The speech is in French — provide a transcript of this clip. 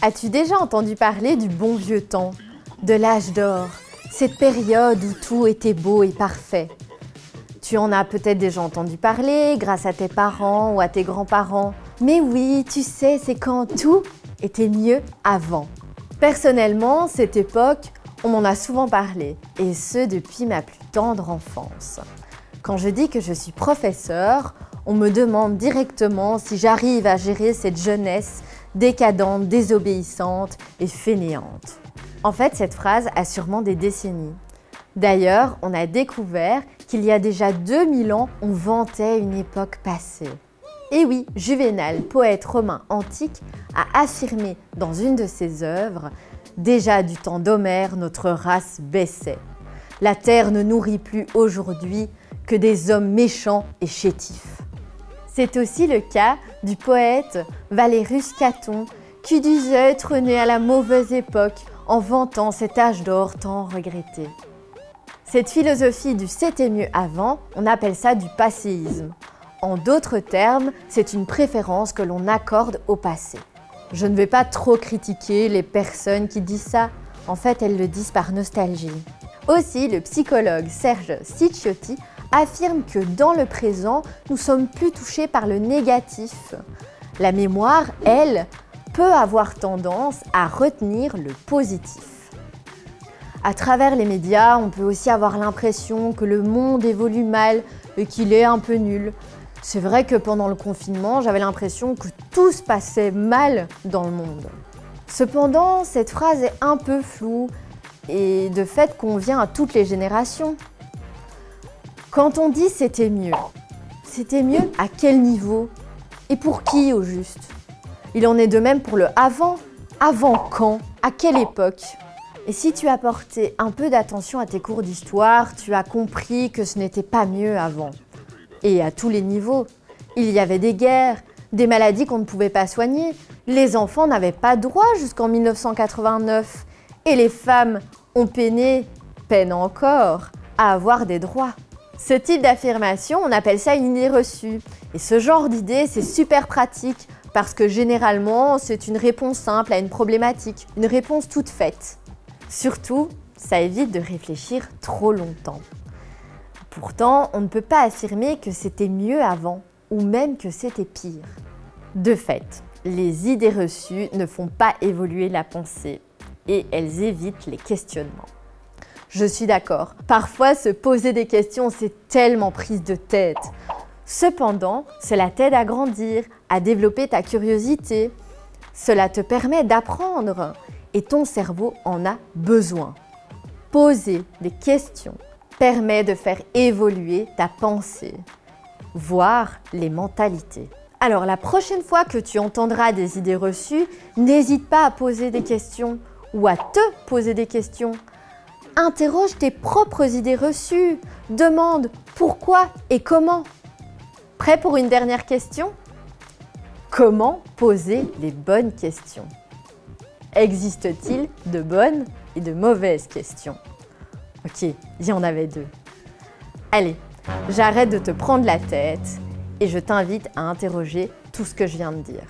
As-tu déjà entendu parler du bon vieux temps, de l'âge d'or, cette période où tout était beau et parfait? Tu en as peut-être déjà entendu parler grâce à tes parents ou à tes grands-parents. Mais oui, tu sais, c'est quand tout était mieux avant. Personnellement, cette époque, on m'en a souvent parlé, et ce depuis ma plus tendre enfance. Quand je dis que je suis professeur, on me demande directement si j'arrive à gérer cette jeunesse décadente, désobéissante et fainéante. En fait, cette phrase a sûrement des décennies. D'ailleurs, on a découvert qu'il y a déjà 2000 ans, on vantait une époque passée. Et oui, Juvénal, poète romain antique, a affirmé dans une de ses œuvres « Déjà du temps d'Homère, notre race baissait. La terre ne nourrit plus aujourd'hui que des hommes méchants et chétifs. » C'est aussi le cas du poète Valérus Caton, qui disait être né à la mauvaise époque en vantant cet âge d'or tant regretté. Cette philosophie du « c'était mieux avant », on appelle ça du passéisme. En d'autres termes, c'est une préférence que l'on accorde au passé. Je ne vais pas trop critiquer les personnes qui disent ça, en fait elles le disent par nostalgie. Aussi, le psychologue Serge Cicchiotti affirme que dans le présent, nous sommes plus touchés par le négatif. La mémoire, elle, peut avoir tendance à retenir le positif. À travers les médias, on peut aussi avoir l'impression que le monde évolue mal et qu'il est un peu nul. C'est vrai que pendant le confinement, j'avais l'impression que tout se passait mal dans le monde. Cependant, cette phrase est un peu floue et de fait convient à toutes les générations. Quand on dit « c'était mieux » à quel niveau? Et pour qui au juste? Il en est de même pour le « avant ». Avant quand? À quelle époque? Et si tu as porté un peu d'attention à tes cours d'histoire, tu as compris que ce n'était pas mieux avant. Et à tous les niveaux. Il y avait des guerres, des maladies qu'on ne pouvait pas soigner, les enfants n'avaient pas droit jusqu'en 1989, et les femmes peinent encore, à avoir des droits. Ce type d'affirmation, on appelle ça une idée reçue. Et ce genre d'idée, c'est super pratique, parce que généralement, c'est une réponse simple à une problématique, une réponse toute faite. Surtout, ça évite de réfléchir trop longtemps. Pourtant, on ne peut pas affirmer que c'était mieux avant, ou même que c'était pire. De fait, les idées reçues ne font pas évoluer la pensée, et elles évitent les questionnements. Je suis d'accord, parfois se poser des questions, c'est tellement prise de tête. Cependant, cela t'aide à grandir, à développer ta curiosité. Cela te permet d'apprendre, et ton cerveau en a besoin. Poser des questions permet de faire évoluer ta pensée, voire les mentalités. Alors la prochaine fois que tu entendras des idées reçues, n'hésite pas à poser des questions ou à te poser des questions. Interroge tes propres idées reçues, demande pourquoi et comment. Prêt pour une dernière question? Comment poser les bonnes questions? Existe-t-il de bonnes et de mauvaises questions? Ok, il y en avait deux. Allez, j'arrête de te prendre la tête et je t'invite à interroger tout ce que je viens de dire.